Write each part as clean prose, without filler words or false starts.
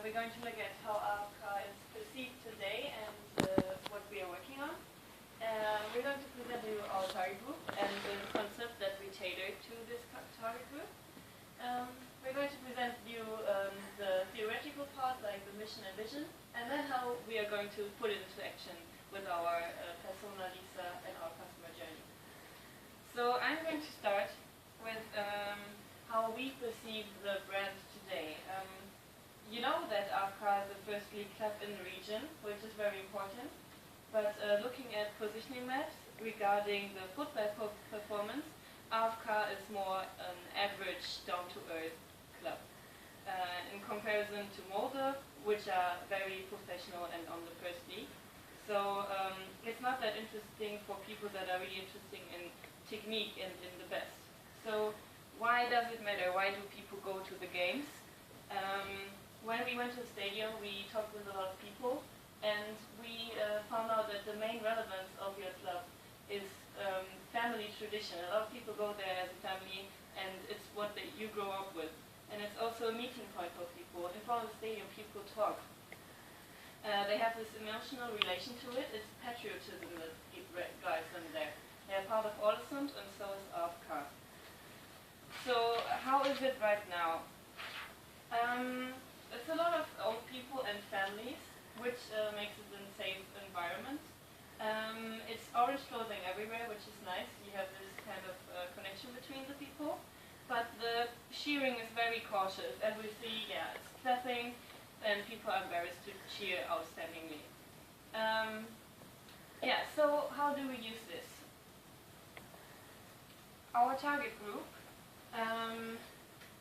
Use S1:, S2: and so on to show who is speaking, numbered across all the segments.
S1: we're going to look at how AFK is perceived today and what we are working on. We're going to present you our target group and the concept that we tailored to this target group. We're going to present you the theoretical part, like the mission and vision, and then how we are going to put it into action with our persona, Lisa, and our customer journey. So I'm going to start with how we perceive the brand today. You know that AFK is the first league club in the region, which is very important. But looking at positioning maps regarding the football performance, AFK is more an average, down-to-earth club. In comparison to Molde, which are very professional and on the first league. So it's not that interesting for people that are really interested in technique and in the best. So why does it matter? Why do people go to the games? When we went to the stadium, we talked with a lot of people, and we found out that the main relevance of your club is family tradition. A lot of people go there as a family, and it's what you grow up with. And it's also a meeting point for people. In front of the stadium, people talk. They have this emotional relation to it. It's patriotism that guides them there. They are part of Aalesund, and so is AFK. So how is it right now? It's a lot of old people and families, which makes it a safe environment. It's orange clothing everywhere, which is nice. You have this kind of connection between the people. But the cheering is very cautious. As we see, it's clapping, and people are embarrassed to cheer outstandingly. So how do we use this? Our target group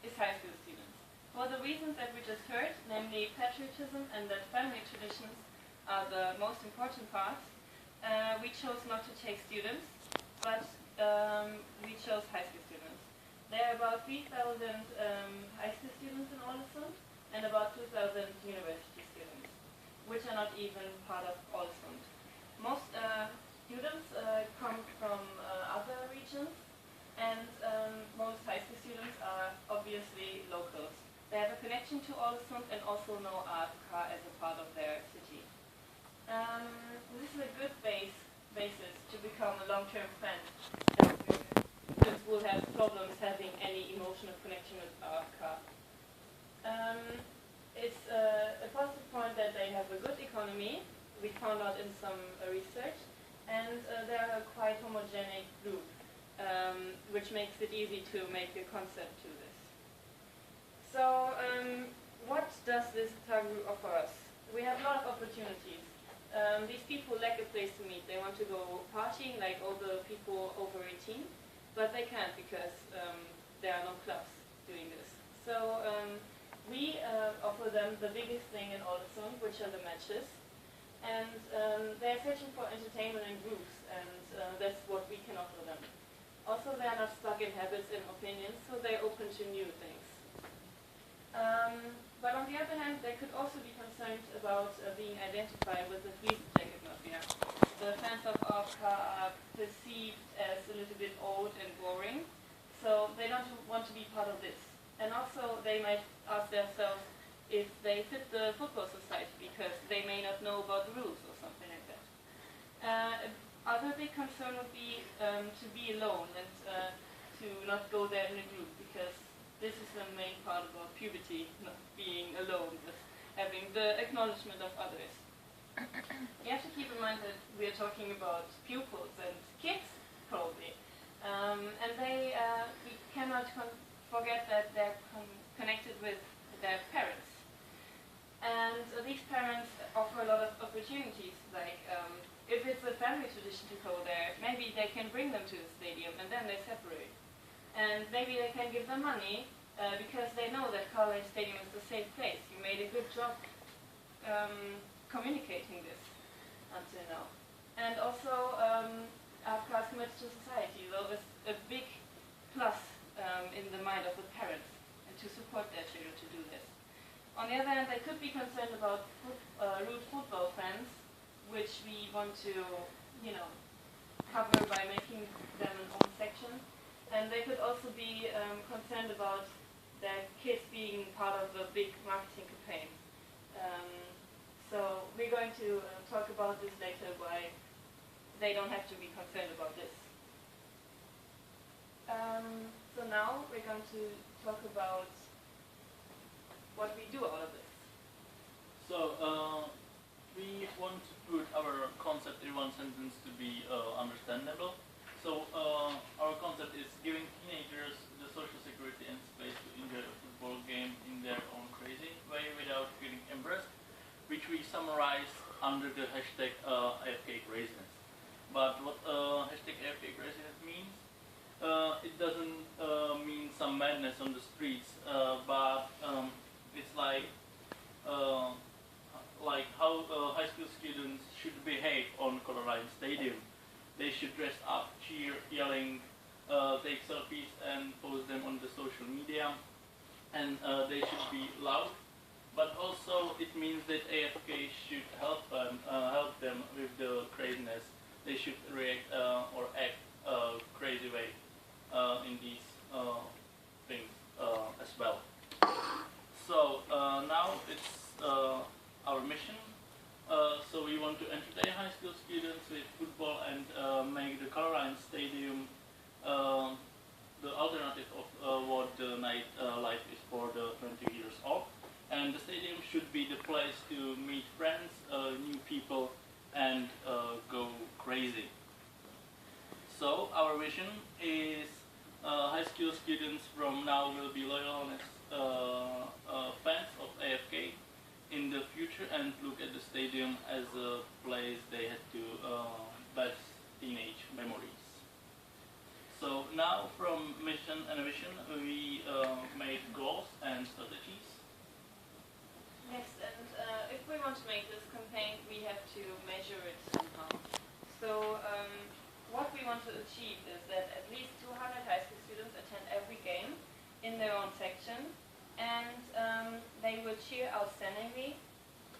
S1: is high school students. For the reasons that we just heard, namely patriotism and that family traditions are the most important parts, we chose not to take students, but we chose high school students. There are about 3,000 high school students in Aalesund and about 2,000 university students, which are not even part of Aalesund. Most students come from other regions, and most high school students are obviously locals. They have a connection to Aalesund and also know AFK as a part of their city. This is a good basis to become a long-term friend. Students will have problems having any emotional connection with AFK. It's a positive point that they have a good economy. We found out in some research, and they are a quite homogenic group, which makes it easy to make a concept to this. So, what does this target group offer us? We have a lot of opportunities. These people lack a place to meet. They want to go partying like all the people over 18, but they can't because there are no clubs doing this. So, we offer them the biggest thing in Aalesund, which are the matches. And they're searching for entertainment in groups, and that's what we can offer them. Also, they are not stuck in habits and opinions, so they're open to new things. But on the other hand, they could also be concerned about being identified with the fleece jacket mafia. The fans of AFK are perceived as a little bit old and boring, so they don't want to be part of this. And also, they might ask themselves if they fit the football society because they may not know about the rules or something like that. Other big concern would be to be alone and to not go there in a group, because this is the main part about puberty, not being alone, but having the acknowledgement of others. You have to keep in mind that we are talking about pupils and kids, probably. And we cannot forget that they're connected with their parents. And these parents offer a lot of opportunities, like if it's a family tradition to go there, maybe they can bring them to the stadium and then they separate. And maybe they can give them money because they know that College Stadium is a safe place. You made a good job communicating this until now. And also, AFK is committed to society. Though it's a big plus in the mind of the parents and to support their children to do this. On the other hand, they could be concerned about rude football fans, which we want to, cover by making them an own section. And they could also be concerned about their kids being part of a big marketing campaign. going to talk about this later, why they don't have to be concerned about this. So now we're going to talk about what we do out of this.
S2: So we want to put our concept in one sentence to be understandable. So our concept is giving teenagers the social security and space to enjoy a football game in their own crazy way without feeling embarrassed, which we summarize under the hashtag AFK craziness. But what hashtag AFK craziness means? It doesn't mean some madness on the streets, but it's like how high school students should behave on Colorado Stadium. They should dress up, cheer, yelling, take selfies and post them on the social media, and they should be loud. But also it means that AFK should help them with the craziness. They should react or act crazy way in these things as well. So now it's our mission. So we want to entertain high school students with football and make the Caroline Stadium the alternative of what the night life is for the 20 years old. And the stadium should be the place to meet friends, new people, and go crazy. So our vision is high school students from now will be loyal, honest fans of AFK in the future and look at the stadium as a place they had to best teenage memories. So now from mission and vision we made goals and strategies.
S1: Yes, and if we want to make this campaign, we have to measure it somehow. So what we want to achieve is that at least 200 high school students attend every game in their own section, and they will cheer outstandingly,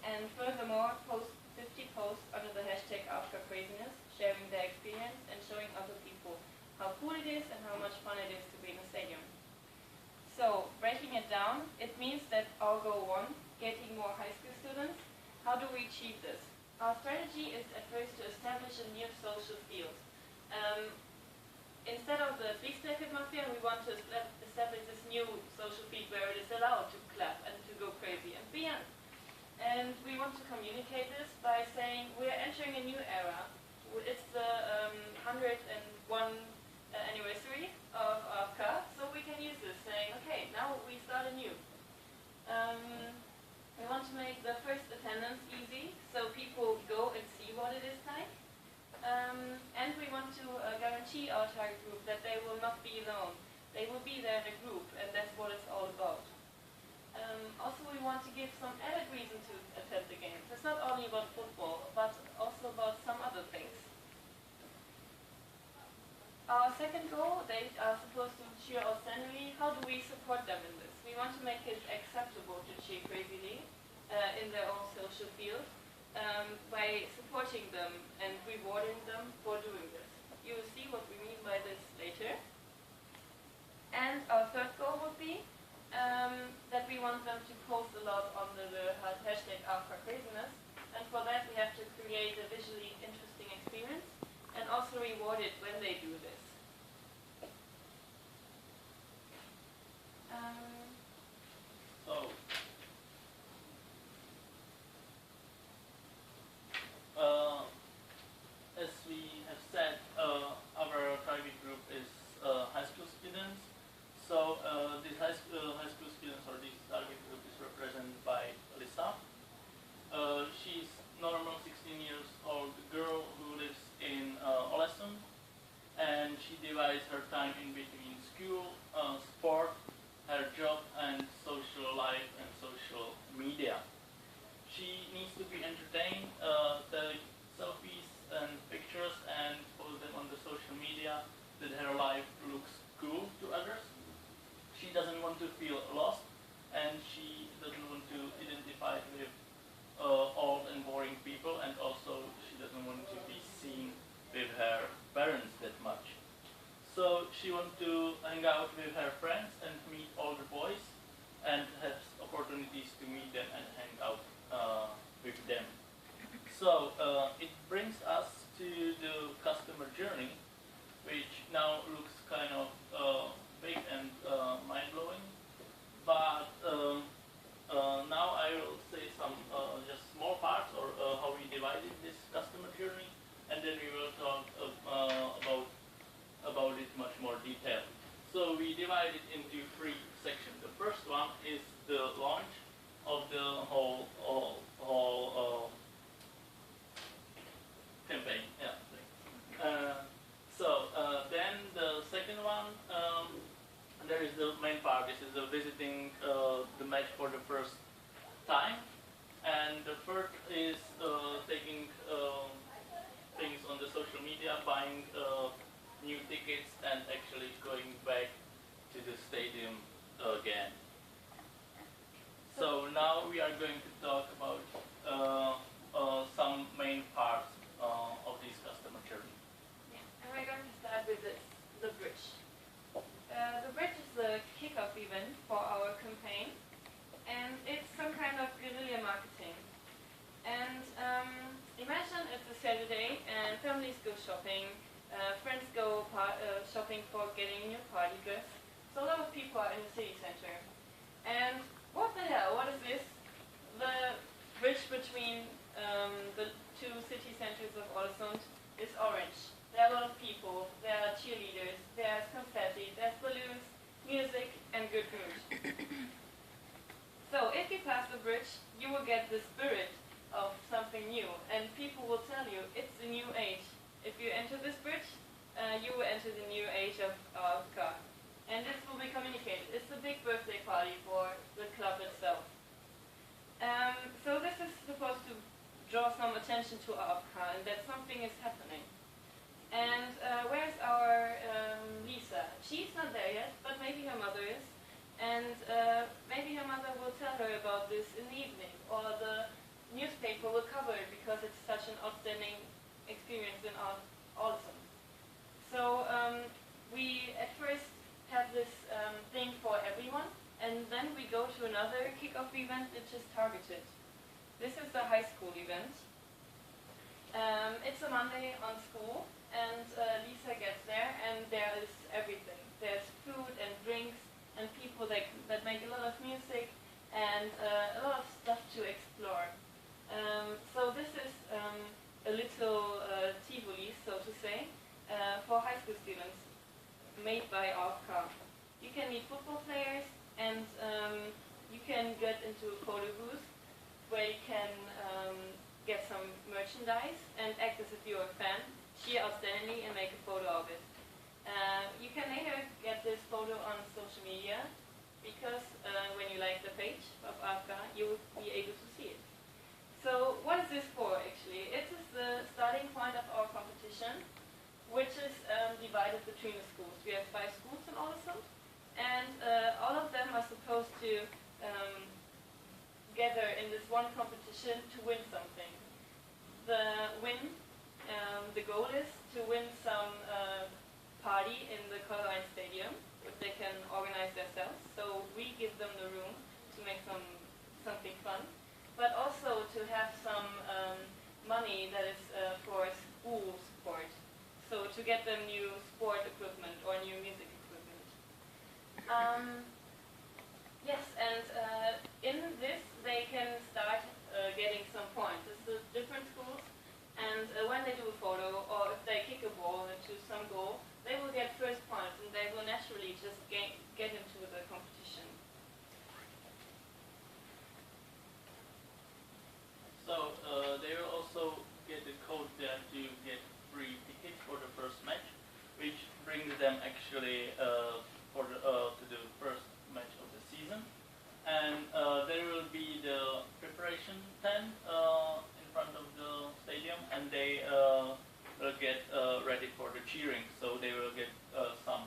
S1: and furthermore post 50 posts under the hashtag #AfterCraziness, sharing their experience and showing other people how cool it is and how much fun it is to be in a stadium. So breaking it down, it means that our goal 1, getting more high school students. How do we achieve this? Our strategy is at first to establish a new social field. Instead of the Fließjacket Mafia, we want to establish this new social field where it is allowed to clap and to go crazy and beyond. And we want to communicate this by saying we are entering a new era. It's the 101 anniversary of AFK, so we can use this, saying, okay, now we start anew. We want to make the first attendance easy, so people go and see what it is like. And we want to guarantee our target group that they will not be alone. They will be there in a group, and that's what it's all about. Also, we want to give some added reason to attend the games. It's not only about football, but also about some other things. Our second goal, they are supposed to cheer outstandingly. How do we support them in this? We want to make it acceptable to cheer crazily in their own social field by supporting them and rewarding them for doing this. You will see what we mean by this later. And our third goal would be that we want them to post a lot under the hashtag #AfterCraziness, and for that we have to create a visually interesting experience and also reward it when they do this.
S2: As we have said, our target group is high school students. So these high school students, or this target group, is represented by Lisa. She's normal 16 years old girl who lives in Aalesund, and she divides her time in between school, sport, her job, and social life and social media. She needs to be entertained, take selfies and pictures and post them on the social media that her life looks cool to others. She doesn't want to feel lost, and she doesn't want to identify with old and boring people, and also she doesn't want to be seen with her parents that much. So she wants to hang out with her friends and meet older boys and have opportunities to meet them and hang out with them.
S1: shopping. Friends go shopping for getting a new party dress. So a lot of people are in the city center. And what the hell? What is this? The bridge between the two city centers of Aalesund is orange. There are a lot of people. There are cheerleaders. There's confetti. There's balloons, music, and good mood. So if you pass the bridge, you will get the spirit of something new, and people will tell you it's the new age. If you enter this bridge, you will enter the new age of our car. And this will be communicated. It's a big birthday party for the club itself. So this is supposed to draw some attention to our car and that something is happening. And where's our Lisa? She's not there yet, but maybe her mother is. And maybe her mother will tell her about this in the evening, or the newspaper will cover it because it's such an outstanding experience in Aalesund. So we at first have this thing for everyone, and then we go to another kick-off event which is targeted. This is the high school event. It's a Monday on school, and Lisa gets there, and there is everything. There's food and drinks, and people that make a lot of music, and a lot of stuff to explore. So this is a little Tivoli, so to say, for high school students, made by AFK. You can meet football players, and you can get into a photo booth where you can get some merchandise and act as if you're a fan, cheer outstandingly, and make a photo of it. You can later get this photo on social media, because when you like the page of AFK, you will be able to see it. So what is this for, actually? It is the starting point of our competition, which is divided between the schools. We have 5 schools in Aalesund, and all of them are supposed to gather in this one competition to win something. The goal is to win some party in the Colorado Stadium, which they can organize themselves. So we give them the room to make something fun, but also to have some money that is for school support. So to get them new sport equipment or new music equipment. Yes, and in this they can start getting some points. It's the different schools, and when they do a photo or if they kick a ball into some goal, they will get first points, and they will naturally just get into the competition.
S2: So they will also get the code there to get free tickets for the first match, which brings them actually to the first match of the season. And there will be the preparation tent in front of the stadium, and they will get ready for the cheering. So they will get some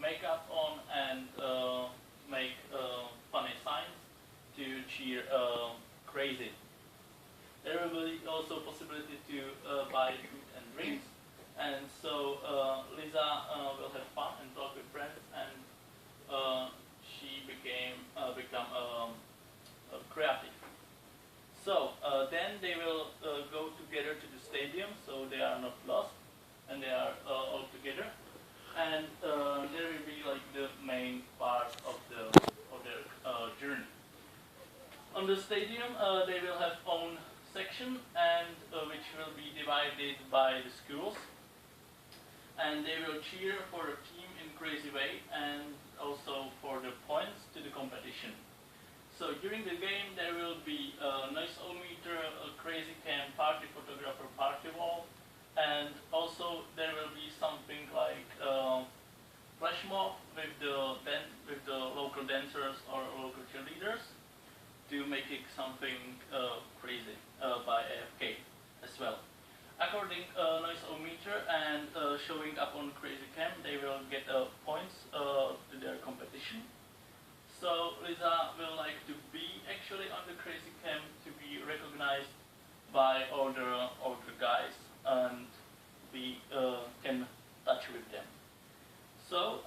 S2: makeup on and make funny signs to cheer crazy. There will be also possibility to buy food and drinks, and so Lisa will have fun and talk with friends, and she become creative. So then they will go together to the stadium, so they are not lost, and they are all together, and there will be like the main part of their journey. On the stadium, they will have own section, and which will be divided by the schools, and they will cheer for the team in crazy way, and also for the points to the competition. So during the game there will be a noise-o-meter, a crazy cam, party photographer, party wall, and also there will be something like flash mob with the local dancers or local cheerleaders to make it something crazy by AFK as well. According noise-o-meter and showing up on crazy cam, they will get points to their competition. So Lisa will like to be actually on the crazy cam to be recognized by all the guys, and we can touch with them. So